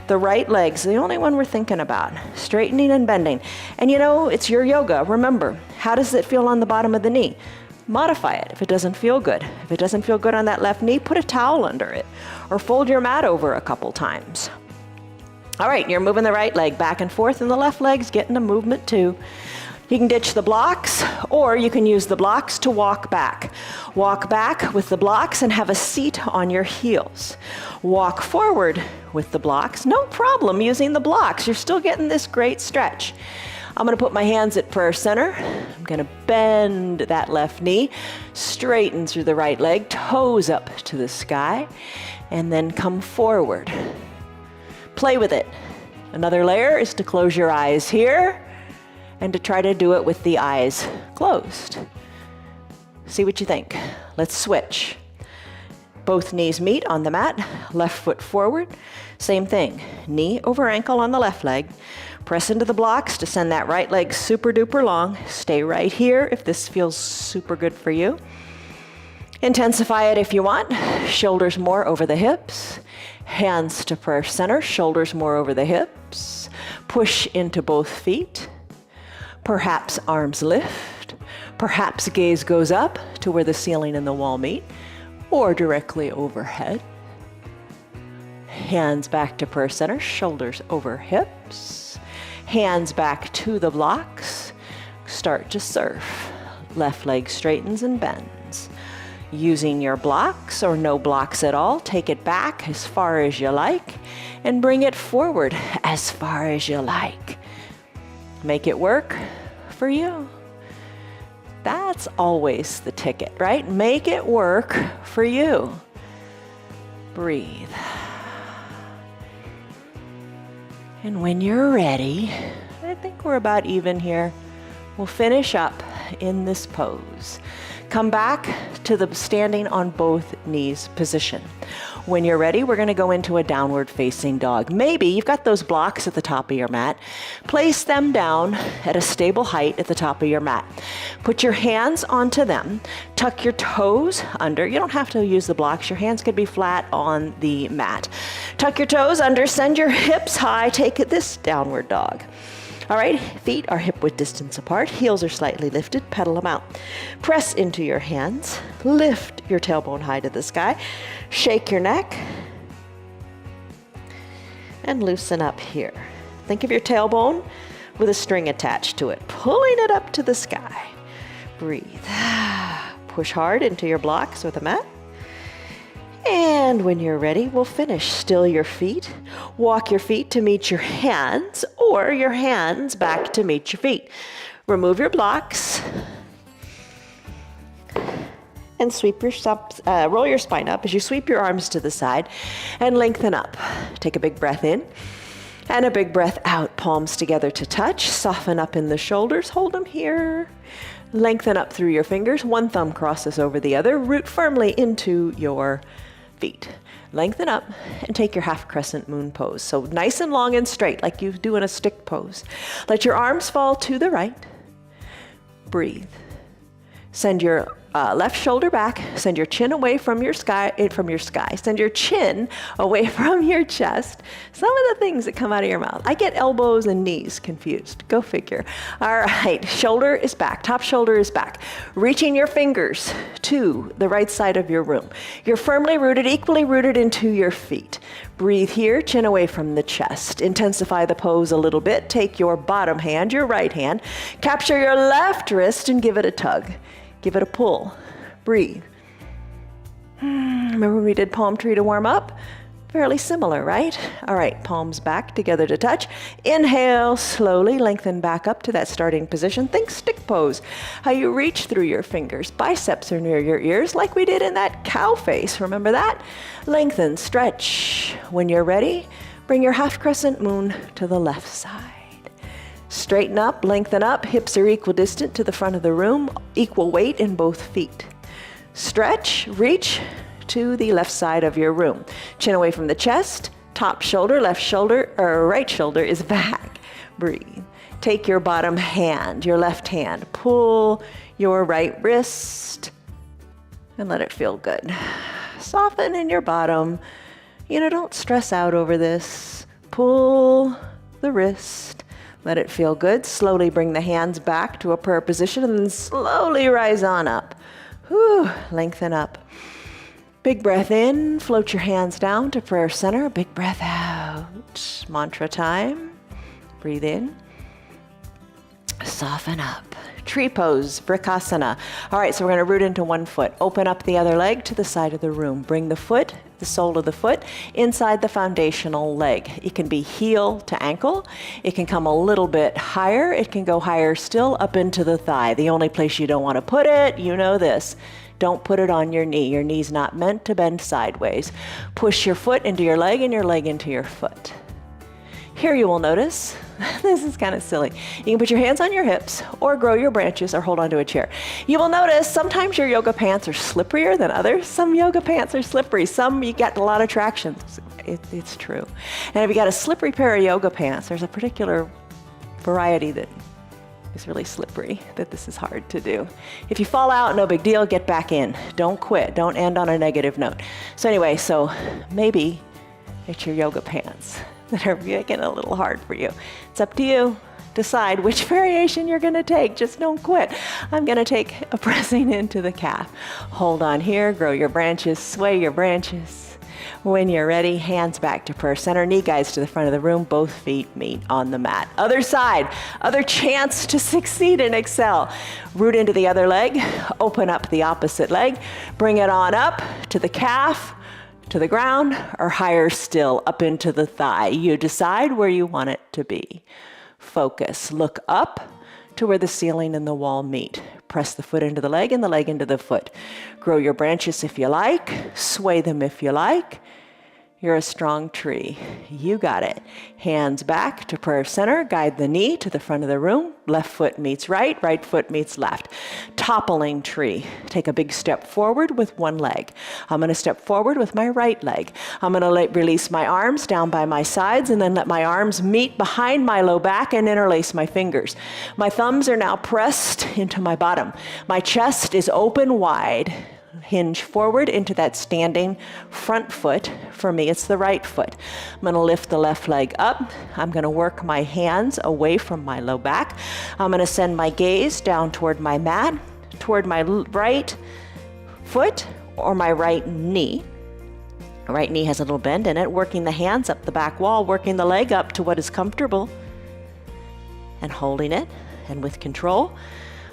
[SPEAKER 2] The right leg's the only one we're thinking about, straightening and bending. And you know, it's your yoga, remember, how does it feel on the bottom of the knee? Modify it if it doesn't feel good. If it doesn't feel good on that left knee, put a towel under it or fold your mat over a couple times. All right, you're moving the right leg back and forth and the left leg's getting a movement too. You can ditch the blocks or you can use the blocks to walk back. Walk back with the blocks and have a seat on your heels. Walk forward with the blocks, no problem using the blocks. You're still getting this great stretch. I'm gonna put my hands at prayer center. I'm gonna bend that left knee, straighten through the right leg, toes up to the sky, and then come forward. Play with it. Another layer is to close your eyes here and to try to do it with the eyes closed. See what you think. Let's switch. Both knees meet on the mat, left foot forward. Same thing, knee over ankle on the left leg. Press into the blocks to send that right leg super duper long. Stay right here if this feels super good for you. Intensify it if you want. Shoulders more over the hips. Hands to prayer center, shoulders more over the hips. Push into both feet. Perhaps arms lift. Perhaps gaze goes up to where the ceiling and the wall meet, or directly overhead. Hands back to prayer center, shoulders over hips. Hands back to the blocks. Start to surf. Left leg straightens and bends. Using your blocks or no blocks at all, take it back as far as you like and bring it forward as far as you like. Make it work for you. That's always the ticket, right? Make it work for you. Breathe. And when you're ready, I think we're about even here. We'll finish up in this pose. Come back to the standing on both knees position. When you're ready, we're going to go into a downward facing dog. Maybe you've got those blocks at the top of your mat. Place them down at a stable height at the top of your mat. Put your hands onto them. Tuck your toes under. You don't have to use the blocks. Your hands could be flat on the mat. Tuck your toes under. Send your hips high. Take this downward dog. All right, feet are hip width distance apart, heels are slightly lifted, pedal them out. Press into your hands, lift your tailbone high to the sky, shake your neck, and loosen up here. Think of your tailbone with a string attached to it, pulling it up to the sky. Breathe. Push hard into your blocks with a mat. And when you're ready, we'll finish. Still your feet. Walk your feet to meet your hands or your hands back to meet your feet. Remove your blocks and sweep your roll your spine up as you sweep your arms to the side and lengthen up. Take a big breath in and a big breath out. Palms together to touch. Soften up in the shoulders. Hold them here. Lengthen up through your fingers. One thumb crosses over the other. Root firmly into your feet. Lengthen up and take your half crescent moon pose. So nice and long and straight like you do in a stick pose. Let your arms fall to the right. Breathe. Send your left shoulder back. Send your chin away from your sky. Send your chin away from your chest. Some of the things that come out of your mouth. I get elbows and knees confused. Go figure. All right, shoulder is back. Top shoulder is back. Reaching your fingers to the right side of your room. You're firmly rooted, equally rooted into your feet. Breathe here, chin away from the chest. Intensify the pose a little bit. Take your bottom hand, your right hand. Capture your left wrist and give it a tug. Give it a pull. Breathe. Remember when we did palm tree to warm up? Fairly similar, right? All right, palms back together to touch. Inhale, slowly lengthen back up to that starting position. Think stick pose. How you reach through your fingers. Biceps are near your ears like we did in that cow face. Remember that? Lengthen, stretch. When you're ready, bring your half crescent moon to the left side. Straighten up, lengthen up, hips are equidistant to the front of the room, equal weight in both feet. Stretch, reach to the left side of your room. Chin away from the chest, top shoulder, left shoulder, or right shoulder is back. Breathe. Take your bottom hand, your left hand, pull your right wrist, and let it feel good. Soften in your bottom. Don't stress out over this. Pull the wrist. Let it feel good. Slowly bring the hands back to a prayer position and then slowly rise on up. Whew, lengthen up. Big breath in, float your hands down to prayer center. Big breath out. Mantra time. Breathe in. Soften up. Tree pose, Vrikasana. All right, so we're going to root into one foot. Open up the other leg to the side of the room. Bring the foot, the sole of the foot, inside the foundational leg. It can be heel to ankle. It can come a little bit higher. It can go higher still up into the thigh. The only place you don't want to put it, you know this. Don't put it on your knee. Your knee's not meant to bend sideways. Push your foot into your leg and your leg into your foot. Here you will notice, this is kind of silly. You can put your hands on your hips or grow your branches or hold onto a chair. You will notice sometimes your yoga pants are slipperier than others. Some yoga pants are slippery. Some you get a lot of traction. It's true. And if you got a slippery pair of yoga pants, there's a particular variety that is really slippery that this is hard to do. If you fall out, no big deal, get back in. Don't quit. Don't end on a negative note. So anyway, maybe it's your yoga pants that are making it a little hard for you. It's up to you. Decide which variation you're going to take. Just don't quit. I'm going to take a pressing into the calf. Hold on here. Grow your branches. Sway your branches. When you're ready, hands back to prayer center. Knee guides to the front of the room. Both feet meet on the mat. Other side. Other chance to succeed and excel. Root into the other leg. Open up the opposite leg. Bring it on up to the calf, to the ground, or higher still, up into the thigh. You decide where you want it to be. Focus. Look up to where the ceiling and the wall meet. Press the foot into the leg and the leg into the foot. Grow your branches if you like. Sway them if you like. You're a strong tree. You got it. Hands back to prayer center. Guide the knee to the front of the room. Left foot meets right. Right foot meets left. Toppling tree. Take a big step forward with one leg. I'm going to step forward with my right leg. I'm going to release my arms down by my sides and then let my arms meet behind my low back and interlace my fingers. My thumbs are now pressed into my bottom. My chest is open wide. Hinge forward into that standing front foot. For me, it's the right foot. I'm going to lift the left leg up. I'm going to work my hands away from my low back. I'm going to send my gaze down toward my mat, toward my right foot or my right knee. Right knee has a little bend in it, working the hands up the back wall, working the leg up to what is comfortable, and holding it, and with control.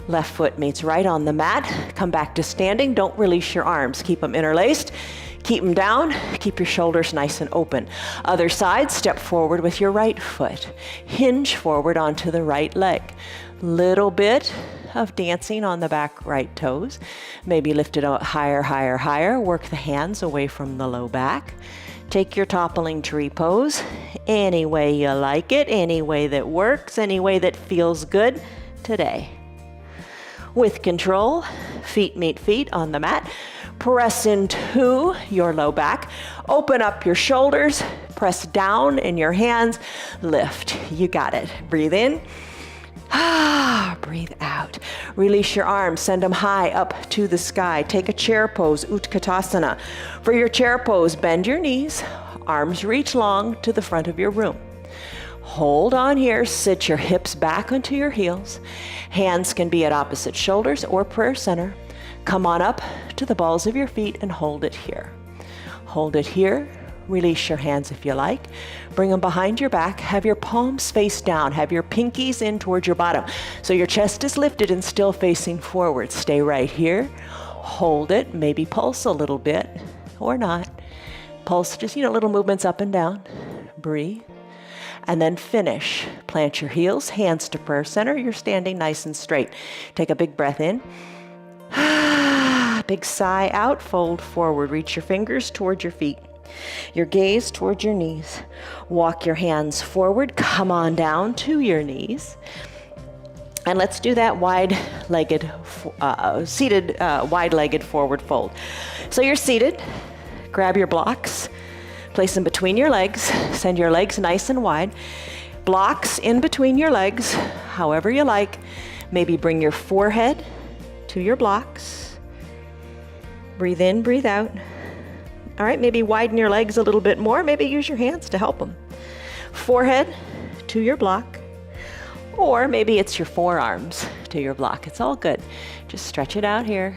[SPEAKER 2] Left foot meets right on the mat. Come back to standing. Don't release your arms. Keep them interlaced. Keep them down. Keep your shoulders nice and open. Other side, step forward with your right foot. Hinge forward onto the right leg. Little bit of dancing on the back right toes. Maybe lift it out higher, higher, higher. Work the hands away from the low back. Take your toppling tree pose any way you like it, any way that works, any way that feels good today. With control, feet meet feet on the mat. Press into your low back. Open up your shoulders. Press down in your hands. Lift. You got it. Breathe in. Breathe out. Release your arms. Send them high up to the sky. Take a chair pose, Utkatasana. For your chair pose, bend your knees. Arms reach long to the front of your room. Hold on here, sit your hips back onto your heels. Hands can be at opposite shoulders or prayer center. Come on up to the balls of your feet and hold it here. Hold it here. Release your hands if you like. Bring them behind your back. Have your palms face down. Have your pinkies in towards your bottom. So your chest is lifted and still facing forward. Stay right here. Hold it. Maybe pulse a little bit or not. Pulse just, little movements up and down. Breathe. And then finish. Plant your heels, hands to prayer center. You're standing nice and straight. Take a big breath in. Big sigh out, fold forward. Reach your fingers towards your feet. Your gaze towards your knees. Walk your hands forward. Come on down to your knees. And let's do that wide-legged, seated, wide-legged forward fold. So you're seated. Grab your blocks. Place them between your legs. Send your legs nice and wide. Blocks in between your legs, however you like. Maybe bring your forehead to your blocks. Breathe in, breathe out. All right, maybe widen your legs a little bit more. Maybe use your hands to help them. Forehead to your block. Or maybe it's your forearms to your block. It's all good. Just stretch it out here.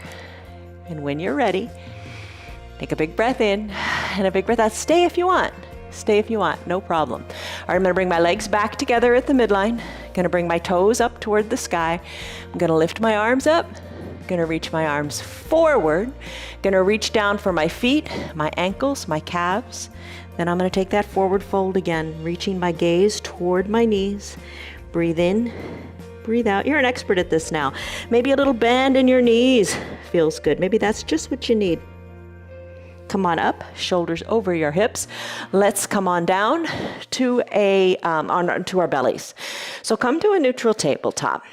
[SPEAKER 2] And when you're ready, take a big breath in and a big breath out. Stay if you want. Stay if you want, no problem. All right, I'm gonna bring my legs back together at the midline. Gonna bring my toes up toward the sky. I'm gonna lift my arms up. Gonna reach my arms forward. Gonna reach down for my feet, my ankles, my calves. Then I'm gonna take that forward fold again, reaching my gaze toward my knees. Breathe in, breathe out. You're an expert at this now. Maybe a little bend in your knees feels good. Maybe that's just what you need. Come on up, shoulders over your hips. Let's come on down to to our bellies. So come to a neutral tabletop.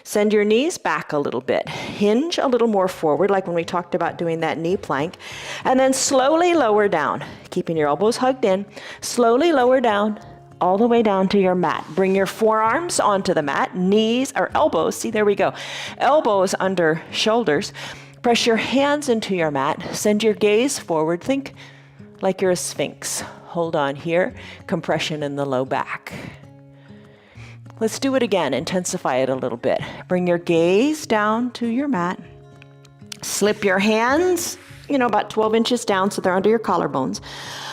[SPEAKER 2] Send your knees back a little bit. Hinge a little more forward, like when we talked about doing that knee plank. And then slowly lower down, keeping your elbows hugged in. Slowly lower down, all the way down to your mat. Bring your forearms onto the mat, knees or elbows. See, there we go. Elbows under shoulders. Press your hands into your mat. Send your gaze forward. Think like you're a sphinx. Hold on here. Compression in the low back. Let's do it again. Intensify it a little bit. Bring your gaze down to your mat. Slip your hands, about 12 inches down so they're under your collarbones.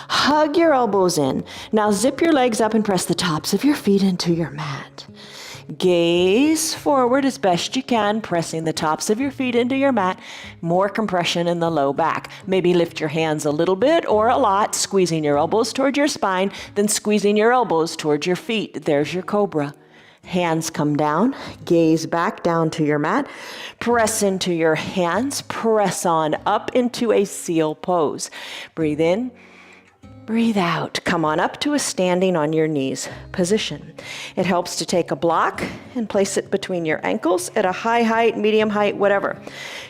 [SPEAKER 2] Hug your elbows in. Now zip your legs up and press the tops of your feet into your mat. Gaze forward as best you can, pressing the tops of your feet into your mat. More compression in the low back. Maybe lift your hands a little bit or a lot, squeezing your elbows toward your spine, then squeezing your elbows towards your feet. There's your cobra. Hands come down, gaze back down to your mat. Press into your hands, press on up into a seal pose. Breathe in, Breathe out. Come on up to a standing on your knees position. It helps to take a block and place it between your ankles at a high height, medium height, whatever.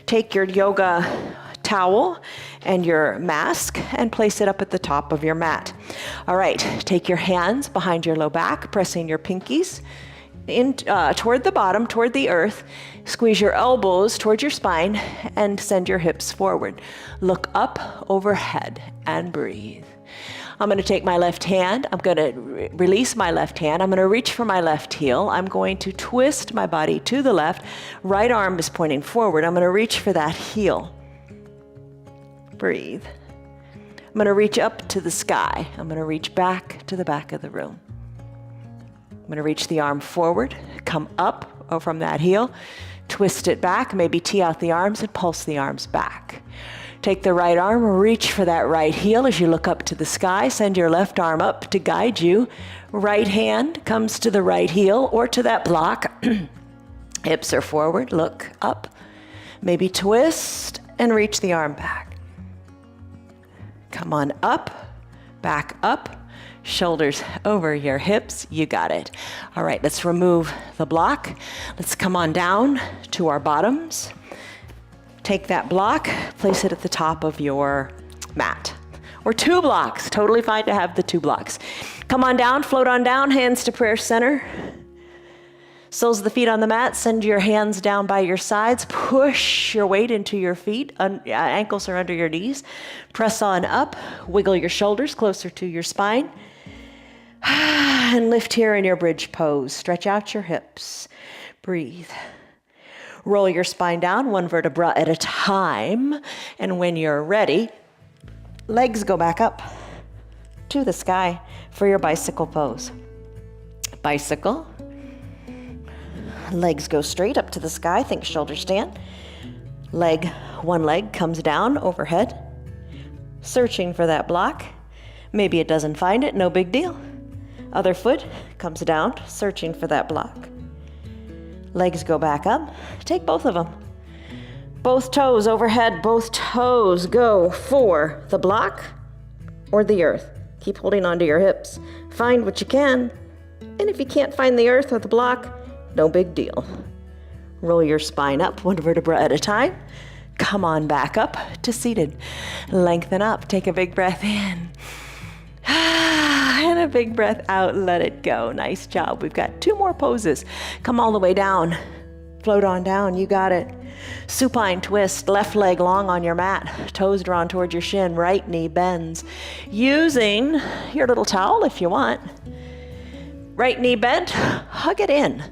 [SPEAKER 2] Take your yoga towel and your mask and place it up at the top of your mat. All right, take your hands behind your low back, pressing your pinkies in toward the bottom, toward the earth. Squeeze your elbows toward your spine and send your hips forward. Look up overhead and breathe. I'm going to take my left hand. I'm going to release my left hand. I'm going to reach for my left heel. I'm going to twist my body to the left. Right arm is pointing forward. I'm going to reach for that heel. Breathe. I'm going to reach up to the sky. I'm going to reach back to the back of the room. I'm going to reach the arm forward, come up from that heel, twist it back, maybe tee out the arms and pulse the arms back. Take the right arm, reach for that right heel as you look up to the sky. Send your left arm up to guide you. Right hand comes to the right heel or to that block. Hips are forward, look up. Maybe twist and reach the arm back. Come on up, back up. Shoulders over your hips, you got it. All right, let's remove the block. Let's come on down to our bottoms. Take that block, place it at the top of your mat. Or 2 blocks, totally fine to have the 2 blocks. Come on down, float on down, hands to prayer center. Soles of the feet on the mat, send your hands down by your sides. Push your weight into your feet, ankles are under your knees. Press on up, wiggle your shoulders closer to your spine. And lift here in your bridge pose. Stretch out your hips. Breathe. Roll your spine down 1 vertebra at a time. And when you're ready, legs go back up to the sky for your bicycle pose. Bicycle. Legs go straight up to the sky. Think shoulder stand. One leg comes down overhead. Searching for that block. Maybe it doesn't find it, no big deal. Other foot comes down, searching for that block. Legs go back up. Take both of them. Both toes overhead, both toes go for the block or the earth. Keep holding onto your hips. Find what you can. And if you can't find the earth or the block, no big deal. Roll your spine up 1 vertebra at a time. Come on back up to seated. Lengthen up. Take a big breath in. And a big breath out, let it go. Nice job. We've got 2 more poses. Come all the way down. Float on down, you got it. Supine twist, left leg long on your mat. Toes drawn towards your shin, right knee bends. Using your little towel if you want. Right knee bent, hug it in.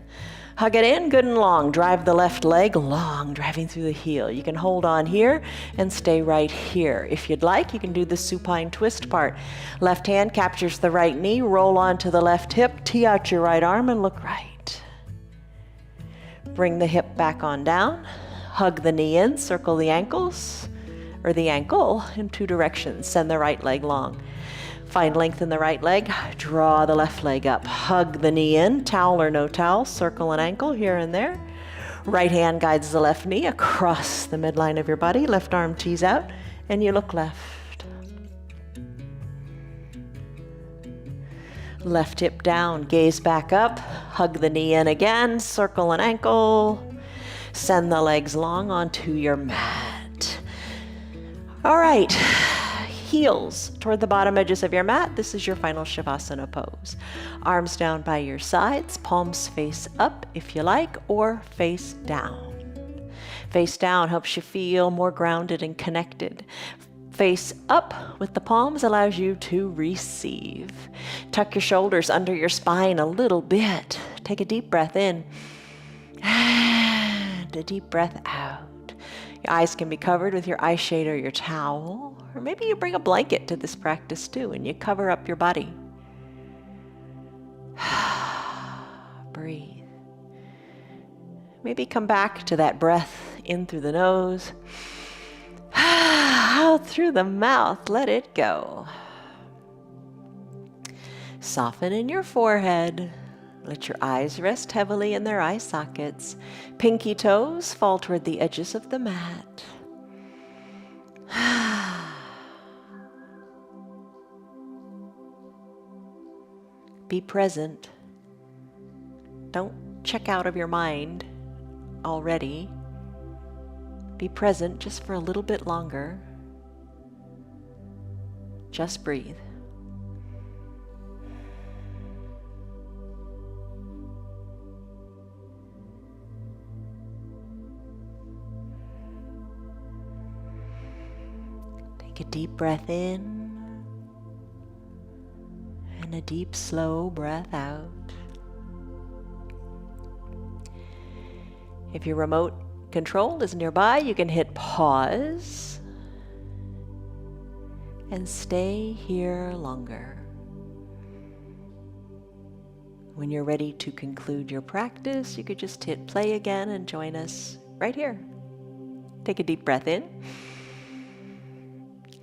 [SPEAKER 2] Hug it in good and long. Drive the left leg long, driving through the heel. You can hold on here and stay right here. If you'd like, you can do the supine twist part. Left hand captures the right knee, roll onto the left hip, tee out your right arm and look right. Bring the hip back on down. Hug the knee in, circle the ankles, or the ankle in 2 directions. Send the right leg long. Find length in the right leg, draw the left leg up. Hug the knee in, towel or no towel, circle an ankle here and there. Right hand guides the left knee across the midline of your body. Left arm tees out, and you look left. Left hip down, gaze back up. Hug the knee in again, circle an ankle. Send the legs long onto your mat. All right. Heels toward the bottom edges of your mat. This is your final Shavasana pose. Arms down by your sides, palms face up if you like, or face down. Face down helps you feel more grounded and connected. Face up with the palms allows you to receive. Tuck your shoulders under your spine a little bit. Take a deep breath in and a deep breath out. Your eyes can be covered with your eye shade or your towel, or maybe you bring a blanket to this practice too and you cover up your body. Breathe. Maybe come back to that breath in through the nose, out through the mouth, let it go. Soften in your forehead. Let your eyes rest heavily in their eye sockets. Pinky toes fall toward the edges of the mat. Be present. Don't check out of your mind already. Be present just for a little bit longer. Just breathe. Take a deep breath in and a deep, slow breath out. If your remote control is nearby, you can hit pause and stay here longer. When you're ready to conclude your practice, you could just hit play again and join us right here. Take a deep breath in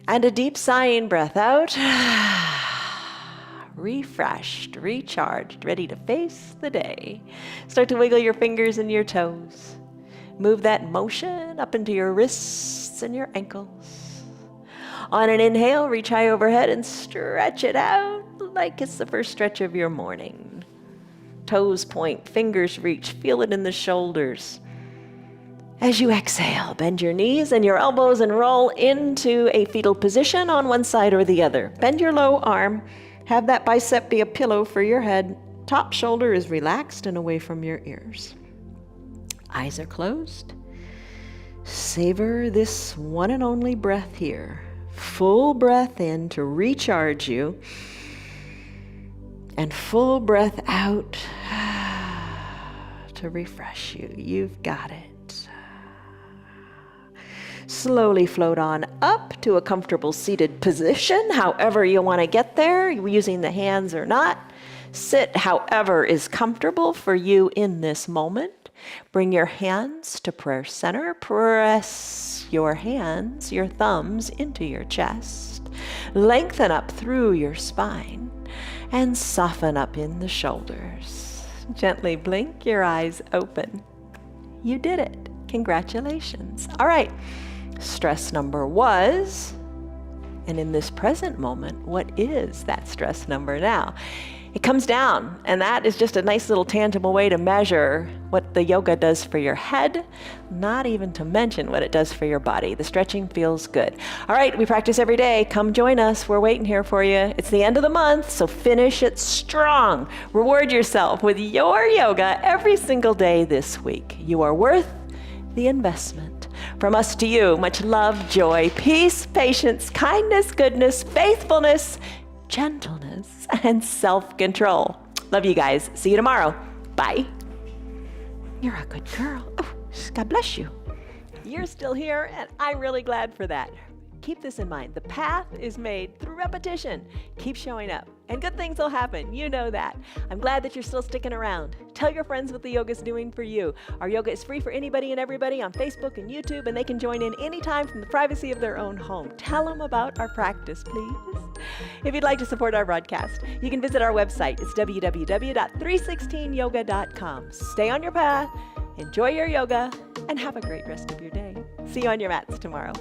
[SPEAKER 2] and a deep sighing breath out. Refreshed, recharged, ready to face the day. Start to wiggle your fingers and your toes. Move that motion up into your wrists and your ankles. On an inhale, reach high overhead and stretch it out like it's the first stretch of your morning. Toes point, fingers reach, feel it in the shoulders. As you exhale, bend your knees and your elbows and roll into a fetal position on one side or the other. Bend your low arm. Have that bicep be a pillow for your head. Top shoulder is relaxed and away from your ears. Eyes are closed. Savor this one and only breath here. Full breath in to recharge you. And full breath out to refresh you. You've got it. Slowly float on up to a comfortable seated position, however you want to get there, using the hands or not. Sit however is comfortable for you in this moment. Bring your hands to prayer center. Press your hands, your thumbs into your chest. Lengthen up through your spine and soften up in the shoulders. Gently blink your eyes open. You did it. Congratulations. All right. Stress number was, and in this present moment, what is that stress number now? It comes down, and that is just a nice little tangible way to measure what the yoga does for your head, not even to mention what it does for your body. The stretching feels good. All right, we practice every day. Come join us. We're waiting here for you. It's the end of the month, so finish it strong. Reward yourself with your yoga every single day this week. You are worth the investment. From us to you, much love, joy, peace, patience, kindness, goodness, faithfulness, gentleness, and self-control. Love you guys. See you tomorrow. Bye. You're a good girl. Oh, God bless you. You're still here, and I'm really glad for that. Keep this in mind. The path is made through repetition. Keep showing up, and good things will happen. You know that. I'm glad that you're still sticking around. Tell your friends what the yoga's doing for you. Our yoga is free for anybody and everybody on Facebook and YouTube, and they can join in anytime from the privacy of their own home. Tell them about our practice, please. If you'd like to support our broadcast, you can visit our website. It's www.316yoga.com. Stay on your path, enjoy your yoga, and have a great rest of your day. See you on your mats tomorrow.